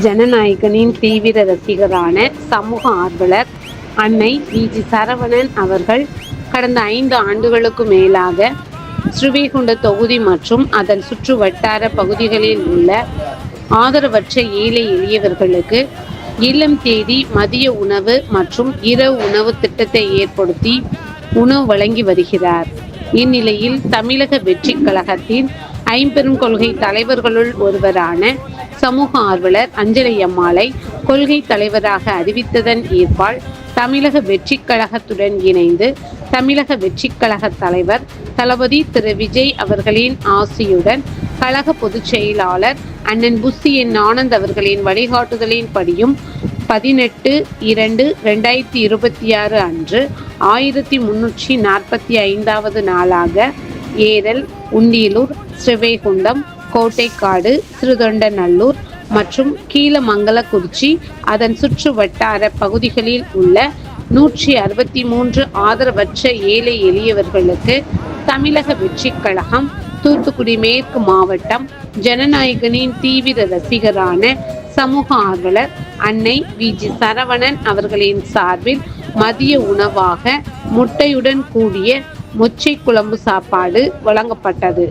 ஜனநாயகனின் தீவிர ரசிகரான சமூக ஆர்வலர் அன்னை வி.ஜி. சரவணன் அவர்கள் கடந்த 5 ஆண்டுகளுக்கு மேலாக ஸ்ரீவைகுண்ட தொகுதி மற்றும் அதன் சுற்று வட்டார பகுதிகளில் உள்ள ஆதரவற்ற ஏழை எளியவர்களுக்கு இல்லம் தேடி மதிய உணவு மற்றும் இரவு உணவு திட்டத்தை ஏற்படுத்தி உணவு வழங்கி வருகிறார். இந்நிலையில் தமிழக வெற்றி கழகத்தின் ஐம்பெரும் கொள்கை தலைவர்களுள் ஒருவரான சமூக ஆர்வலர் அஞ்சலை அம்மாளை கொள்கை தலைவராக அறிவித்ததன் ஏற்பால் தமிழக வெற்றி கழகத்துடன் இணைந்து தமிழக வெற்றி கழக தலைவர் தளபதி திரு விஜய் அவர்களின் ஆசியுடன் கழக பொதுச் செயலாளர் அண்ணன் புஸ்ஸி என் ஆனந்த் அவர்களின் வழிகாட்டுதலின் படியும் 18/2/2026 அன்று 1345வது நாளாக ஏரல், உண்டியலூர், ஸ்ரீவைகுண்டம், கோட்டைக்காடு, சிறுதொண்டநல்லூர் மற்றும் கீழமங்கலக்குறிச்சி அதன் சுற்று வட்டார பகுதிகளில் உள்ள 163 ஆதரவற்ற ஏழை எளியவர்களுக்கு தமிழக வெற்றி கழகம் தூத்துக்குடி மேற்கு மாவட்டம் ஜனநாயகனின் தீவிர ரசிகரான சமூக ஆர்வலர் அன்னை வி.ஜி. சரவணன் அவர்களின் சார்பில் மதிய உணவாக முட்டையுடன் கூடிய மொச்சை குழம்பு சாப்பாடு வழங்கப்பட்டது.